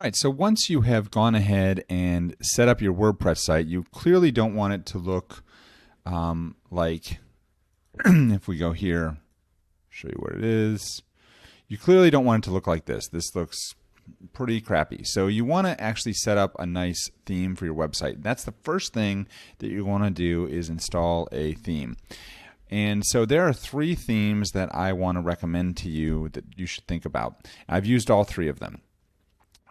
All right, so once you have gone ahead and set up your WordPress site, you clearly don't want it to look like, if we go here, show you what it is. You clearly don't want it to look like this. This looks pretty crappy. So you want to actually set up a nice theme for your website. That's the first thing that you want to do is install a theme. And so there are 3 themes that I want to recommend to you that you should think about. I've used all 3 of them.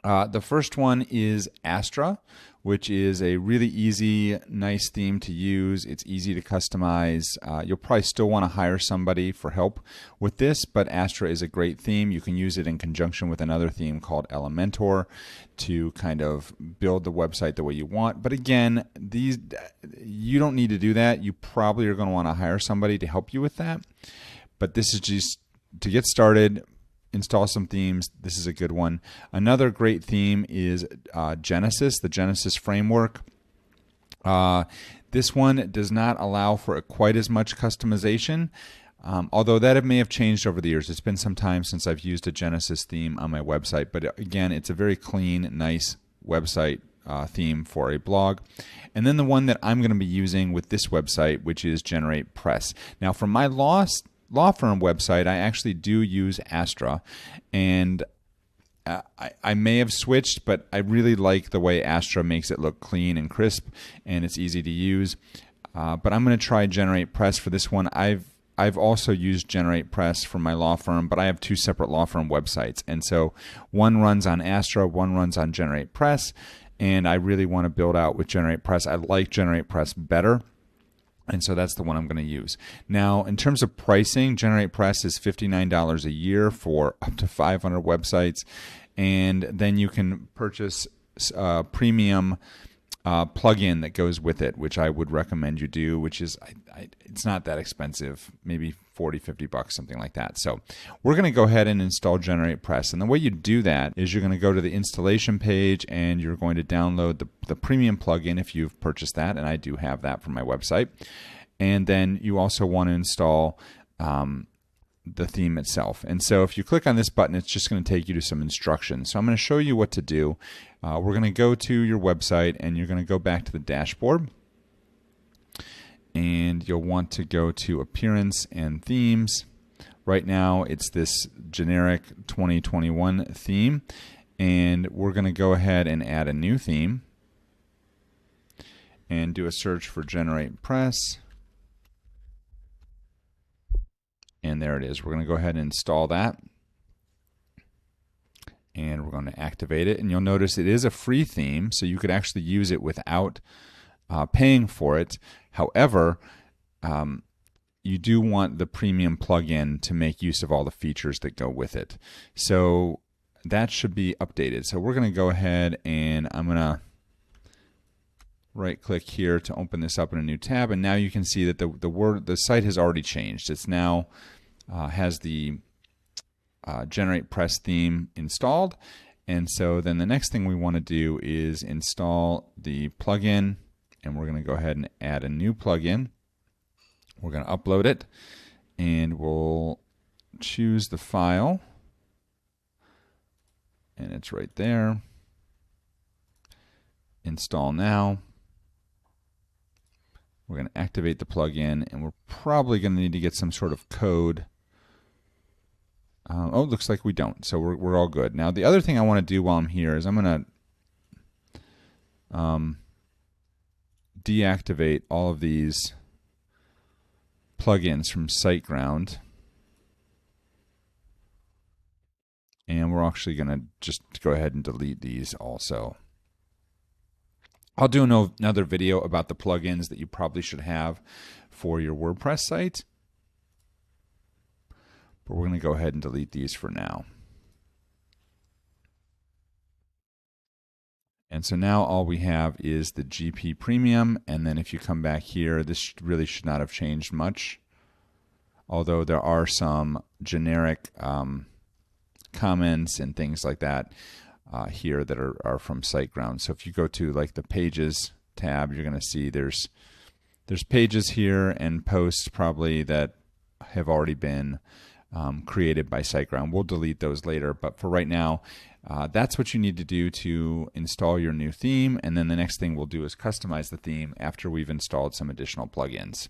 The first one is Astra, which is a really easy, nice theme to use. It's easy to customize. You'll probably still want to hire somebody for help with this, but Astra is a great theme. You can use it in conjunction with another theme called Elementor to kind of build the website the way you want. But again, you don't need to do that. You probably are going to want to hire somebody to help you with that. But this is just to get started. Install some themes. This is a good one. Another great theme is Genesis, the Genesis framework. This one does not allow for quite as much customization, although that may have changed over the years. It's been some time since I've used a Genesis theme on my website, but again, it's a very clean, nice website theme for a blog. And then the one that I'm going to be using with this website, which is Generate Press. Now, for my law firm website, I actually do use Astra, and I may have switched, but I really like the way Astra makes it look clean and crisp, and it's easy to use. But I'm going to try Generate Press for this one. I've also used Generate Press for my law firm, but I have 2 separate law firm websites, and so one runs on Astra, one runs on Generate Press, and I really want to build out with Generate Press. I like Generate Press better. And so that's the one I'm going to use. Now, in terms of pricing, Generate Press is $59 a year for up to 500 websites. And then you can purchase a premium plugin that goes with it, which I would recommend you do, which is, it's not that expensive, maybe 40, 50 bucks, something like that. So we're going to go ahead and install Generate Press. And the way you do that is you're going to go to the installation page and you're going to download the premium plugin if you've purchased that, and I do have that for my website. And then you also want to install the theme itself. And so if you click on this button, it's just going to take you to some instructions. So I'm going to show you what to do. We're going to go to your website and you're going to go back to the dashboard. And you'll want to go to Appearance and Themes. Right now it's this generic 2021 theme. And we're going to go ahead and add a new theme. And do a search for Generate Press. And there it is. We're going to go ahead and install that. And we're going to activate it. And you'll notice it is a free theme, so you could actually use it without paying for it. However, you do want the premium plugin to make use of all the features that go with it. So that should be updated. So we're going to go ahead and I'm going to right click here to open this up in a new tab, and now you can see that the site has already changed. It's now has the Generate Press theme installed, and so then the next thing we want to do is install the plugin, and we're going to go ahead and add a new plugin. We're going to upload it, and we'll choose the file, and it's right there. Install now. We're going to activate the plugin, and we're probably going to need to get some sort of code. Oh, it looks like we don't, so we're all good. Now, the other thing I want to do while I'm here is I'm going to deactivate all of these plugins from SiteGround. And we're actually going to just go ahead and delete these also. I'll do another video about the plugins that you probably should have for your WordPress site. But we're going to go ahead and delete these for now. And so now all we have is the GP Premium. And then if you come back here, this really should not have changed much. Although there are some generic comments and things like that here that are from SiteGround. So if you go to like the Pages tab, you're going to see there's pages here and posts probably that have already been created by SiteGround. We'll delete those later, but for right now, that's what you need to do to install your new theme. And then the next thing we'll do is customize the theme after we've installed some additional plugins.